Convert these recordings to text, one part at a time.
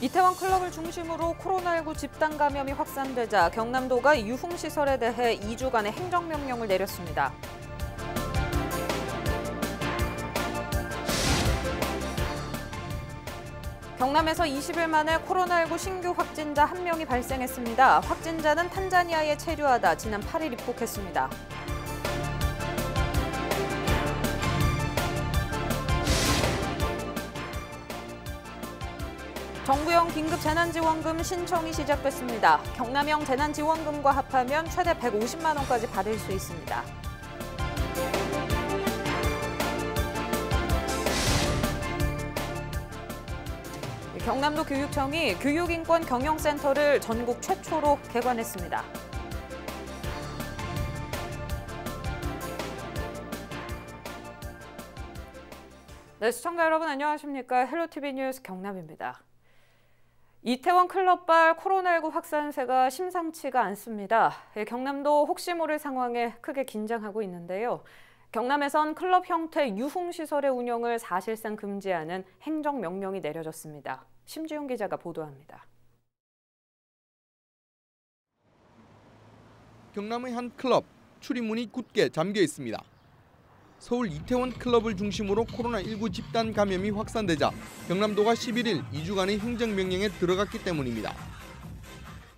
이태원 클럽을 중심으로 코로나19 집단 감염이 확산되자 경남도가 유흥시설에 대해 2주간의 행정명령을 내렸습니다. 경남에서 20일 만에 코로나19 신규 확진자 1명이 발생했습니다. 확진자는 탄자니아에 체류하다 지난 8일 입국했습니다. 정부형 긴급 재난지원금 신청이 시작됐습니다. 경남형 재난지원금과 합하면 최대 150만 원까지 받을 수 있습니다. 경남도 교육청이 교육인권 경영센터를 전국 최초로 개관했습니다. 네, 시청자 여러분 안녕하십니까? 헬로티비 뉴스 경남입니다. 이태원 클럽발 코로나19 확산세가 심상치가 않습니다. 경남도 혹시 모를 상황에 크게 긴장하고 있는데요. 경남에선 클럽 형태 유흥시설의 운영을 사실상 금지하는 행정명령이 내려졌습니다. 심지용 기자가 보도합니다. 경남의 한 클럽, 출입문이 굳게 잠겨 있습니다. 서울 이태원 클럽을 중심으로 코로나19 집단 감염이 확산되자 경남도가 11일 2주간의 행정명령에 들어갔기 때문입니다.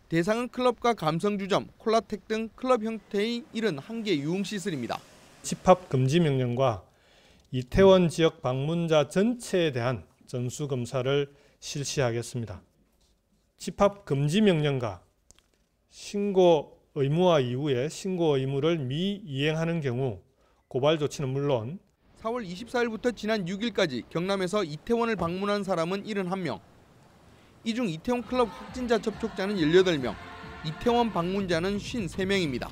대상은 클럽과 감성주점, 콜라텍 등 클럽 형태의 71개 유흥시설입니다. 집합 금지 명령과 이태원 지역 방문자 전체에 대한 전수검사를 실시하겠습니다. 집합 금지 명령과 신고 의무화 이후에 신고 의무를 미이행하는 경우 고발 조치는 물론 4월 24일부터 지난 6일까지 경남에서 이태원을 방문한 사람은 71명, 이 중 이태원 클럽 확진자 접촉자는 18명, 이태원 방문자는 53명입니다.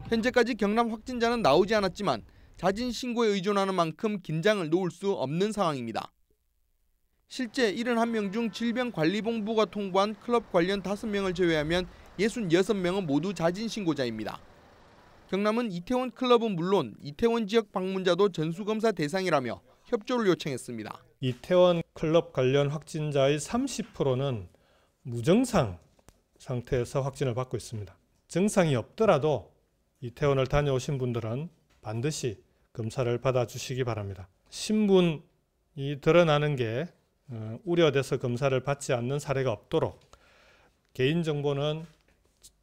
현재까지 경남 확진자는 나오지 않았지만 자진 신고에 의존하는 만큼 긴장을 놓을 수 없는 상황입니다. 실제 71명 중 질병관리본부가 통보한 클럽 관련 5명을 제외하면 66명은 모두 자진 신고자입니다. 경남은 이태원 클럽은 물론 이태원 지역 방문자도 전수검사 대상이라며 협조를 요청했습니다. 이태원 클럽 관련 확진자의 30%는 무증상 상태에서 확진을 받고 있습니다. 증상이 없더라도 이태원을 다녀오신 분들은 반드시 검사를 받아주시기 바랍니다. 신분이 드러나는 게 우려돼서 검사를 받지 않는 사례가 없도록 개인정보는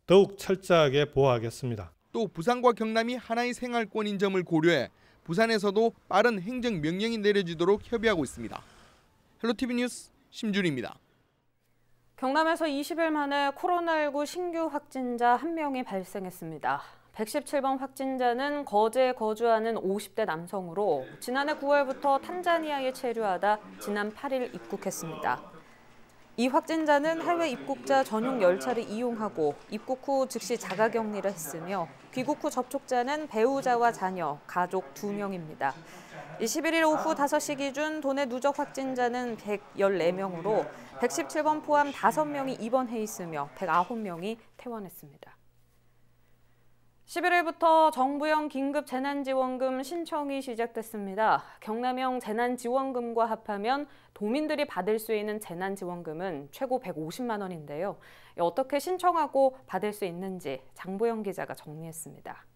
더욱 철저하게 보호하겠습니다. 또 부산과 경남이 하나의 생활권인 점을 고려해 부산에서도 빠른 행정명령이 내려지도록 협의하고 있습니다. 헬로티비 뉴스 심준입니다. 경남에서 20일 만에 코로나19 신규 확진자 1명이 발생했습니다. 117번 확진자는 거제에 거주하는 50대 남성으로 지난해 9월부터 탄자니아에 체류하다 지난 8일 입국했습니다. 이 확진자는 해외 입국자 전용 열차를 이용하고 입국 후 즉시 자가격리를 했으며 귀국 후 접촉자는 배우자와 자녀, 가족 2명입니다. 11일 오후 5시 기준 도내 누적 확진자는 114명으로 117번 포함 5명이 입원해 있으며 109명이 퇴원했습니다. 11일부터 정부형 긴급 재난지원금 신청이 시작됐습니다. 경남형 재난지원금과 합하면 도민들이 받을 수 있는 재난지원금은 최고 150만 원인데요. 어떻게 신청하고 받을 수 있는지 장보영 기자가 정리했습니다.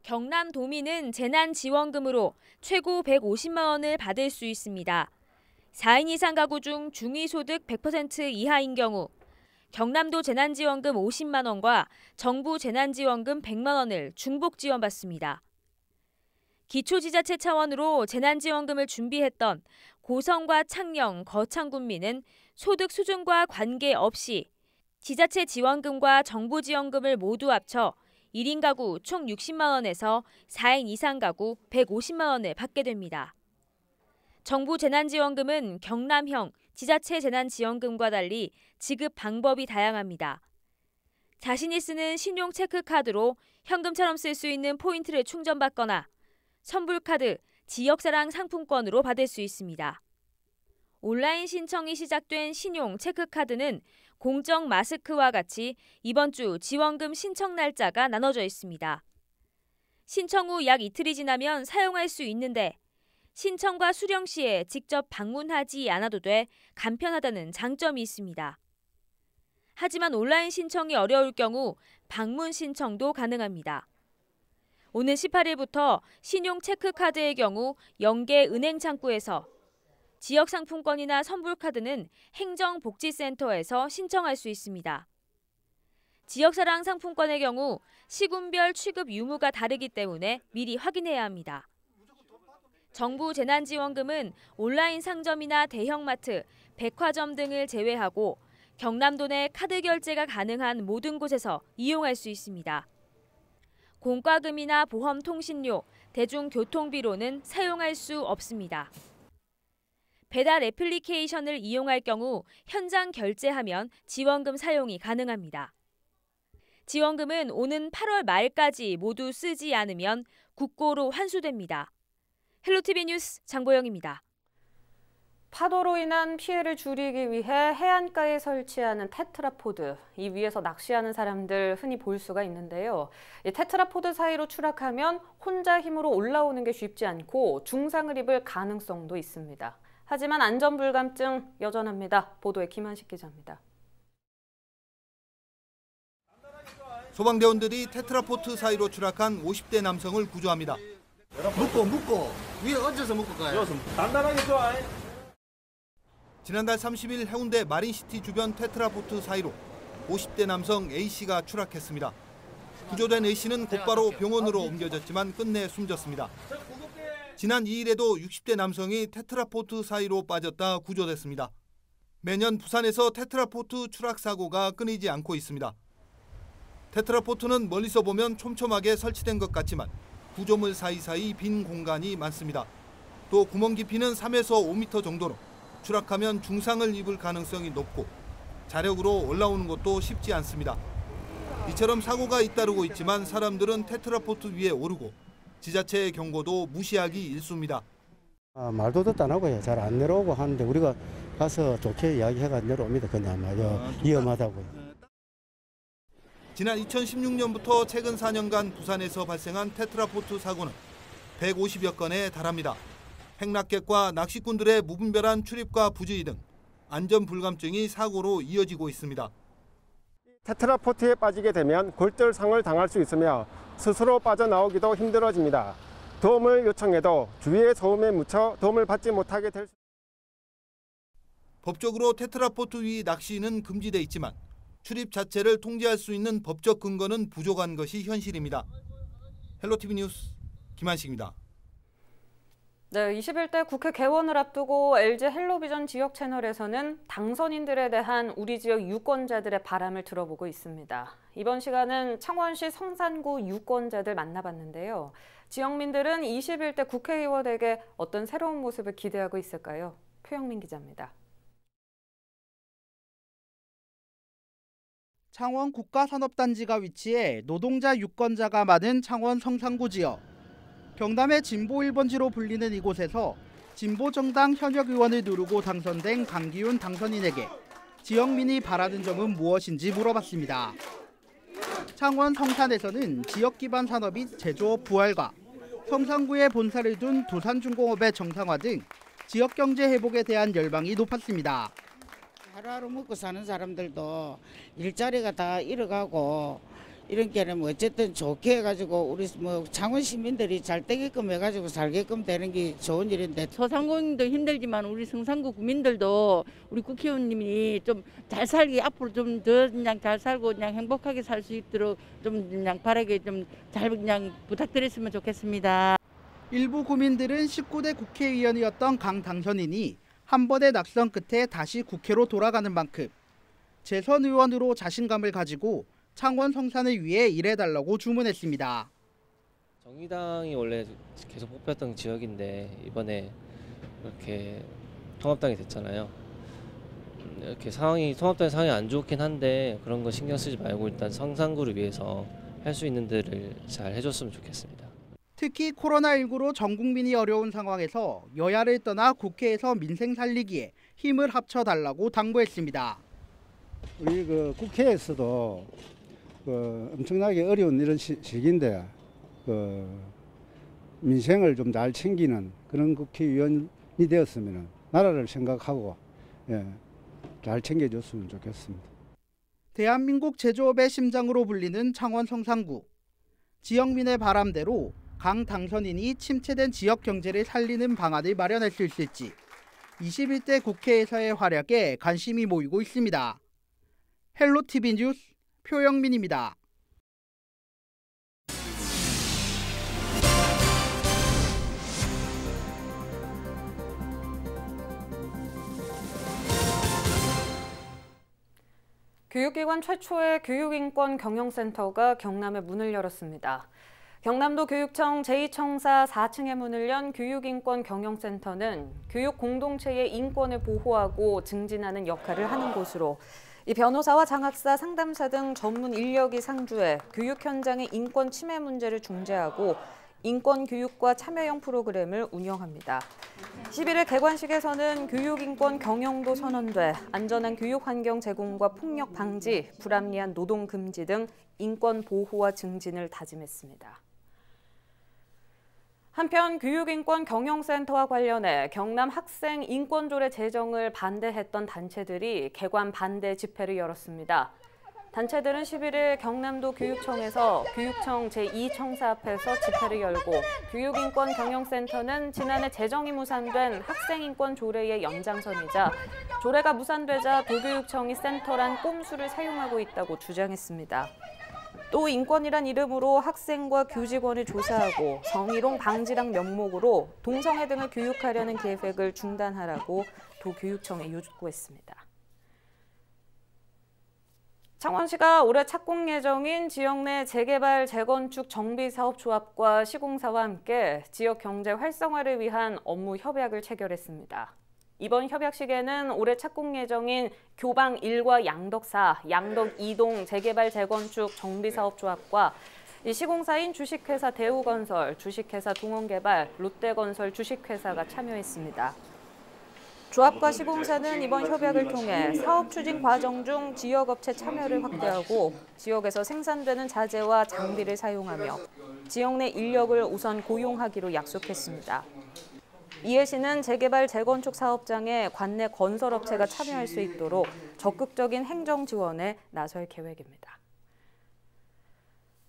경남 도민은 재난지원금으로 최고 150만 원을 받을 수 있습니다. 4인 이상 가구 중 중위소득 100% 이하인 경우 경남도 재난지원금 50만 원과 정부 재난지원금 100만 원을 중복 지원받습니다. 기초지자체 차원으로 재난지원금을 준비했던 고성과 창녕, 거창군민은 소득 수준과 관계없이 지자체 지원금과 정부 지원금을 모두 합쳐 1인 가구 총 60만 원에서 4인 이상 가구 150만 원을 받게 됩니다. 정부 재난지원금은 경남형 지자체 재난지원금과 달리 지급 방법이 다양합니다. 자신이 쓰는 신용 체크카드로 현금처럼 쓸 수 있는 포인트를 충전받거나 선불카드, 지역사랑 상품권으로 받을 수 있습니다. 온라인 신청이 시작된 신용 체크카드는 공적 마스크와 같이 이번 주 지원금 신청 날짜가 나눠져 있습니다. 신청 후 약 이틀이 지나면 사용할 수 있는데 신청과 수령 시에 직접 방문하지 않아도 돼 간편하다는 장점이 있습니다. 하지만 온라인 신청이 어려울 경우 방문 신청도 가능합니다. 오는 18일부터 신용 체크카드의 경우 영계 은행창구에서, 지역상품권이나 선불카드는 행정복지센터에서 신청할 수 있습니다. 지역사랑 상품권의 경우 시군별 취급 유무가 다르기 때문에 미리 확인해야 합니다. 정부 재난지원금은 온라인 상점이나 대형마트, 백화점 등을 제외하고 경남도 내 카드 결제가 가능한 모든 곳에서 이용할 수 있습니다. 공과금이나 보험 통신료, 대중교통비로는 사용할 수 없습니다. 배달 애플리케이션을 이용할 경우 현장 결제하면 지원금 사용이 가능합니다. 지원금은 오는 8월 말까지 모두 쓰지 않으면 국고로 환수됩니다. 헬로티비 뉴스 장보영입니다. 파도로 인한 피해를 줄이기 위해 해안가에 설치하는 테트라포드, 이 위에서 낚시하는 사람들 흔히 볼 수가 있는데요. 이 테트라포드 사이로 추락하면 혼자 힘으로 올라오는 게 쉽지 않고 중상을 입을 가능성도 있습니다. 하지만 안전불감증 여전합니다. 보도에 김한식 기자입니다. 소방대원들이 테트라포드 사이로 추락한 50대 남성을 구조합니다. 묶고 위에 얹어서 묶을 거예요. 단단하게 좋아. 지난달 30일 해운대 마린시티 주변 테트라포드 사이로 50대 남성 A씨가 추락했습니다. 구조된 A씨는 곧바로 병원으로 옮겨졌지만 끝내 숨졌습니다. 지난 2일에도 60대 남성이 테트라포드 사이로 빠졌다 구조됐습니다. 매년 부산에서 테트라포드 추락 사고가 끊이지 않고 있습니다. 테트라포드는 멀리서 보면 촘촘하게 설치된 것 같지만 구조물 사이사이 빈 공간이 많습니다. 또 구멍 깊이는 3에서 5m 정도로 추락하면 중상을 입을 가능성이 높고 자력으로 올라오는 것도 쉽지 않습니다. 이처럼 사고가 잇따르고 있지만 사람들은 테트라포드 위에 오르고 지자체의 경고도 무시하기 일쑤입니다. 말도 듣도 안 하고요. 잘 안 내려오고 하는데 우리가 가서 좋게 이야기해가 내려옵니다. 그냥 위험하다고요. 지난 2016년부터 최근 4년간 부산에서 발생한 테트라포드 사고는 150여 건에 달합니다. 행락객과 낚시꾼들의 무분별한 출입과 부주의 등 안전 불감증이 사고로 이어지고 있습니다. 테트라포드에 빠지게 되면 골절상을 당할 수 있으며 스스로 빠져나오기도 힘들어집니다. 도움을 요청해도 주위의 소음에 묻혀 도움을 받지 못하게 될 수. 법적으로 테트라포드 위 낚시는 금지돼 있지만 출입 자체를 통제할 수 있는 법적 근거는 부족한 것이 현실입니다. 헬로티비 뉴스 김한식입니다. 네, 21대 국회 개원을 앞두고 LG 헬로비전 지역 채널에서는 당선인들에 대한 우리 지역 유권자들의 바람을 들어보고 있습니다. 이번 시간은 창원시 성산구 유권자들 만나봤는데요. 지역민들은 21대 국회의원에게 어떤 새로운 모습을 기대하고 있을까요? 표영민 기자입니다. 창원 국가산업단지가 위치해 노동자 유권자가 많은 창원 성산구 지역. 경남의 진보 1번지로 불리는 이곳에서 진보정당 현역 의원을 누르고 당선된 강기훈 당선인에게 지역민이 바라는 점은 무엇인지 물어봤습니다. 창원 성산에서는 지역 기반 산업인 제조업 부활과 성산구에 본사를 둔 두산중공업의 정상화 등 지역 경제 회복에 대한 열망이 높았습니다. 하루하루 먹고 사는 사람들도 일자리가 다 잃어가고 이런 게는 어쨌든 좋게 해가지고 우리 창원 시민들이 잘 되게끔 해가지고 살게끔 되는 게 좋은 일인데, 소상공인도 힘들지만 우리 성산구 구민들도 우리 국회의원님이 좀 잘 살기, 앞으로 좀 더 그냥 잘 살고 그냥 행복하게 살 수 있도록 좀 그냥 바라게 좀 잘 그냥 부탁드렸으면 좋겠습니다. 일부 구민들은 19대 국회의원이었던 강 당선인이 한 번의 낙선 끝에 다시 국회로 돌아가는 만큼 재선 의원으로 자신감을 가지고 창원 성산을 위해 일해달라고 주문했습니다. 정의당이 원래 계속 뽑혔던 지역인데 이번에 이렇게 통합당이 됐잖아요. 이렇게 통합당의 상황이 안 좋긴 한데 그런 거 신경 쓰지 말고 일단 성산구를 위해서 할 수 있는 데를 잘 해줬으면 좋겠습니다. 특히 코로나19로 전 국민이 어려운 상황에서 여야를 떠나 국회에서 민생 살리기에 힘을 합쳐달라고 당부했습니다. 우리 국회에서도 엄청나게 어려운 이런 시기인데 민생을 좀 잘 챙기는 그런 국회의원이 되었으면 나라를 생각하고 잘 챙겨줬으면 좋겠습니다. 대한민국 제조업의 심장으로 불리는 창원 성산구. 지역민의 바람대로 강 당선인이 침체된 지역 경제를 살리는 방안을 마련할 수 있을지 21대 국회에서의 활약에 관심이 모이고 있습니다. 헬로티비 뉴스 표영민입니다. 교육기관 최초의 교육인권 경영센터가 경남에 문을 열었습니다. 경남도 교육청 제2청사 4층에 문을 연 교육인권 경영센터는 교육 공동체의 인권을 보호하고 증진하는 역할을 하는 곳으로 이 변호사와 장학사, 상담사 등 전문 인력이 상주해 교육 현장의 인권 침해 문제를 중재하고 인권 교육과 참여형 프로그램을 운영합니다. 11일 개관식에서는 교육인권 경영도 선언돼 안전한 교육 환경 제공과 폭력 방지, 불합리한 노동 금지 등 인권 보호와 증진을 다짐했습니다. 한편 교육인권 경영센터와 관련해 경남 학생 인권조례 제정을 반대했던 단체들이 개관 반대 집회를 열었습니다. 단체들은 11일 경남도 교육청에서 교육청 제2청사 앞에서 집회를 열고 교육인권 경영센터는 지난해 제정이 무산된 학생인권 조례의 연장선이자 조례가 무산되자 도교육청이 센터란 꼼수를 사용하고 있다고 주장했습니다. 또 인권이란 이름으로 학생과 교직원을 조사하고 성희롱 방지랑 명목으로 동성애 등을 교육하려는 계획을 중단하라고 도교육청에 요구했습니다. 창원시가 올해 착공 예정인 지역 내 재개발, 재건축, 정비사업조합과 시공사와 함께 지역 경제 활성화를 위한 업무 협약을 체결했습니다. 이번 협약식에는 올해 착공 예정인 교방 1과 양덕 4, 양덕 2동 재개발, 재건축, 정비사업조합과 시공사인 주식회사 대우건설, 주식회사 동원개발, 롯데건설 주식회사가 참여했습니다. 조합과 시공사는 이번 협약을 통해 사업 추진 과정 중 지역업체 참여를 확대하고 지역에서 생산되는 자재와 장비를 사용하며 지역 내 인력을 우선 고용하기로 약속했습니다. 이에 시는 재개발, 재건축 사업장에 관내 건설업체가 참여할 수 있도록 적극적인 행정 지원에 나설 계획입니다.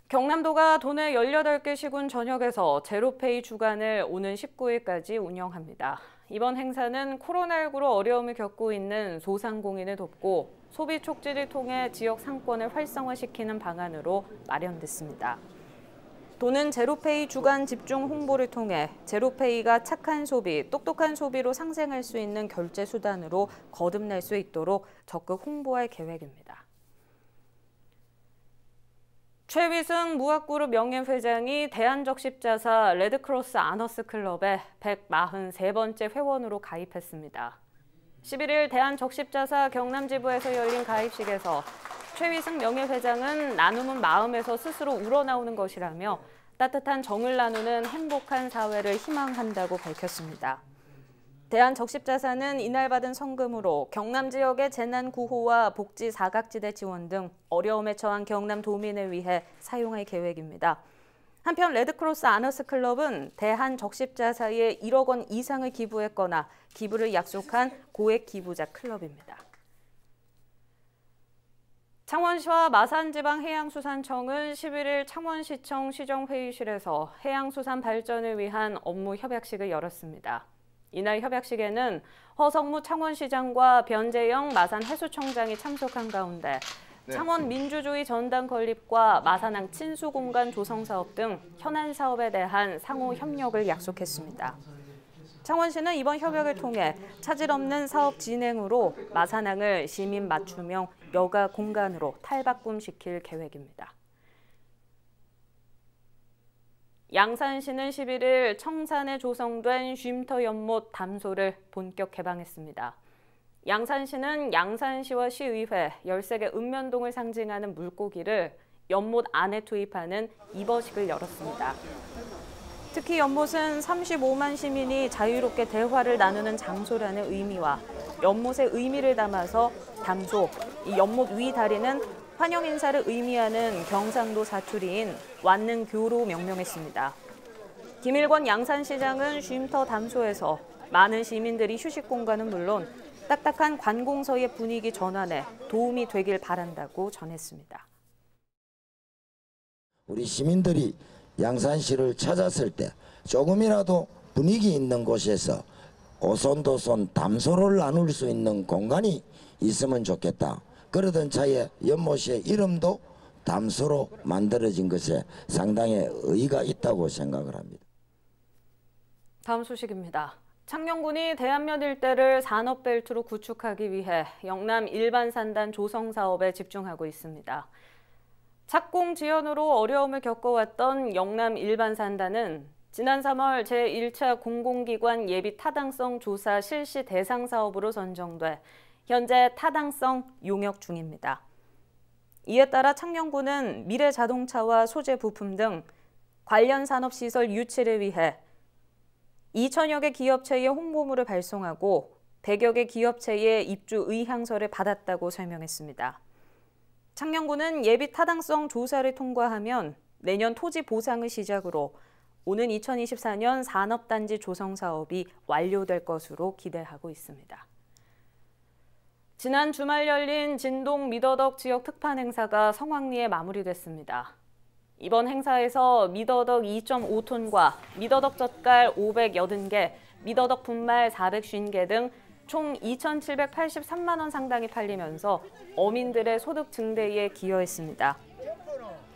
경남도가 도내 18개 시군 전역에서 제로페이 주간을 오는 19일까지 운영합니다. 이번 행사는 코로나19로 어려움을 겪고 있는 소상공인을 돕고 소비 촉진을 통해 지역 상권을 활성화시키는 방안으로 마련됐습니다. 도는 제로페이 주간 집중 홍보를 통해 제로페이가 착한 소비, 똑똑한 소비로 상생할 수 있는 결제 수단으로 거듭날 수 있도록 적극 홍보할 계획입니다. 최위승 무학그룹 명예회장이 대한적십자사 레드크로스 아너스클럽에 143번째 회원으로 가입했습니다. 11일 대한적십자사 경남지부에서 열린 가입식에서 최위승 명예회장은 나눔은 마음에서 스스로 우러나오는 것이라며 따뜻한 정을 나누는 행복한 사회를 희망한다고 밝혔습니다. 대한적십자사는 이날 받은 성금으로 경남 지역의 재난 구호와 복지 사각지대 지원 등 어려움에 처한 경남 도민을 위해 사용할 계획입니다. 한편 레드크로스 아너스클럽은 대한적십자사에 1억 원 이상을 기부했거나 기부를 약속한 고액 기부자 클럽입니다. 창원시와 마산지방해양수산청은 11일 창원시청 시정회의실에서 해양수산 발전을 위한 업무 협약식을 열었습니다. 이날 협약식에는 허성무 창원시장과 변재영 마산해수청장이 참석한 가운데 창원 민주주의 전당 건립과 마산항 친수공간 조성 사업 등 현안 사업에 대한 상호 협력을 약속했습니다. 창원시는 이번 협약을 통해 차질 없는 사업 진행으로 마산항을 시민 맞춤형 여가 공간으로 탈바꿈시킬 계획입니다. 양산시는 11일 청산에 조성된 쉼터 연못 담소를 본격 개방했습니다. 양산시는 양산시와 시의회, 13개 읍면동을 상징하는 물고기를 연못 안에 투입하는 입어식을 열었습니다. 특히 연못은 35만 시민이 자유롭게 대화를 나누는 장소라는 의미와 연못의 의미를 담아서 담소, 이 연못 위 다리는 환영 인사를 의미하는 경상도 사투리인 완능교로 명명했습니다. 김일권 양산시장은 쉼터 담소에서 많은 시민들이 휴식 공간은 물론 딱딱한 관공서의 분위기 전환에 도움이 되길 바란다고 전했습니다. 우리 시민들이 양산시를 찾았을 때 조금이라도 분위기 있는 곳에서 오손도손 담소를 나눌 수 있는 공간이 있으면 좋겠다. 그러던 차에 연못의 이름도 담소로 만들어진 것에 상당히 의의가 있다고 생각을 합니다. 다음 소식입니다. 창녕군이 대안면 일대를 산업벨트로 구축하기 위해 영남 일반산단 조성 사업에 집중하고 있습니다. 착공 지연으로 어려움을 겪어왔던 영남 일반산단은 지난 3월 제1차 공공기관 예비 타당성 조사 실시 대상 사업으로 선정돼 현재 타당성 용역 중입니다. 이에 따라 창녕군은 미래자동차와 소재 부품 등 관련 산업시설 유치를 위해 2천여 개 기업체의 홍보물을 발송하고 100여 개 기업체의 입주 의향서를 받았다고 설명했습니다. 창녕군은 예비 타당성 조사를 통과하면 내년 토지 보상을 시작으로 오는 2024년 산업단지 조성 사업이 완료될 것으로 기대하고 있습니다. 지난 주말 열린 진동 미더덕 지역 특판 행사가 성황리에 마무리됐습니다. 이번 행사에서 미더덕 2.5톤과 미더덕 젓갈 580개, 미더덕 분말 450개 등 총 2,783만 원 상당이 팔리면서 어민들의 소득 증대에 기여했습니다.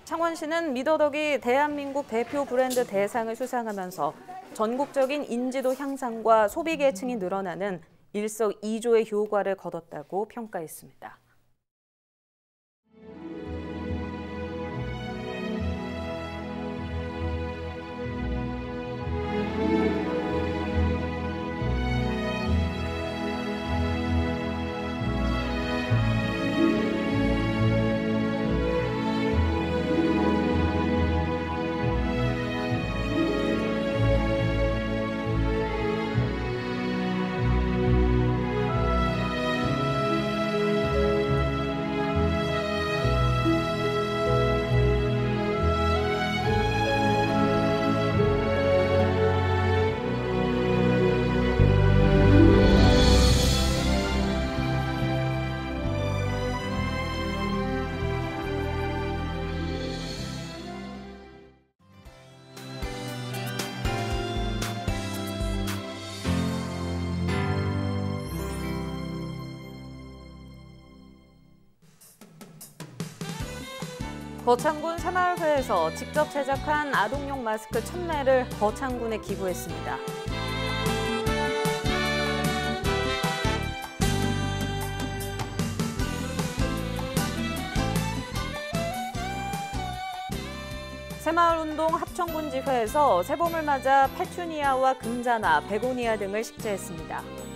창원시는 미더덕이 대한민국 대표 브랜드 대상을 수상하면서 전국적인 인지도 향상과 소비 계층이 늘어나는 일석이조의 효과를 거뒀다고 평가했습니다. 거창군 새마을회에서 직접 제작한 아동용 마스크 1,000매를 거창군에 기부했습니다. 새마을운동 합천군 지회에서 새봄을 맞아 페추니아와 금자나, 베고니아 등을 식재했습니다.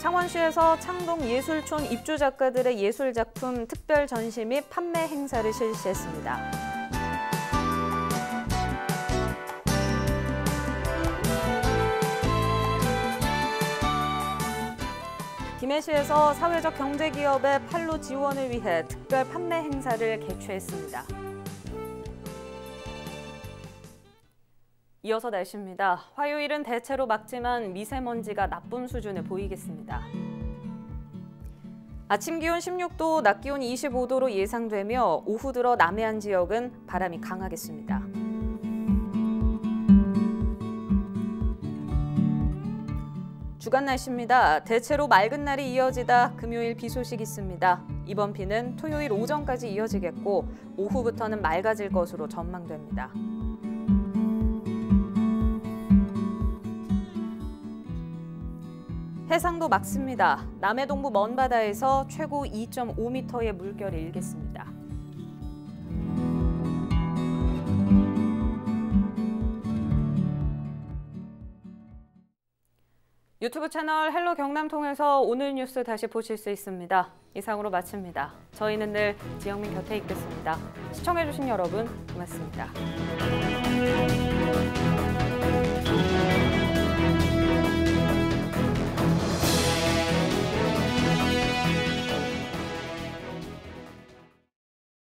창원시에서 창동 예술촌 입주 작가들의 예술작품 특별 전시 및 판매 행사를 실시했습니다. 김해시에서 사회적 경제기업의 판로 지원을 위해 특별 판매 행사를 개최했습니다. 이어서 날씨입니다. 화요일은 대체로 맑지만 미세먼지가 나쁨 수준을 보이겠습니다. 아침 기온 16도, 낮 기온 25도로 예상되며 오후 들어 남해안 지역은 바람이 강하겠습니다. 주간 날씨입니다. 대체로 맑은 날이 이어지다 금요일 비 소식 있습니다. 이번 비는 토요일 오전까지 이어지겠고 오후부터는 맑아질 것으로 전망됩니다. 해상도 맑습니다. 남해 동부 먼바다에서 최고 2.5m의 물결이 일겠습니다. 유튜브 채널 헬로 경남 통해서 오늘 뉴스 다시 보실 수 있습니다. 이상으로 마칩니다. 저희는 늘 지영민 곁에 있겠습니다. 시청해주신 여러분 고맙습니다.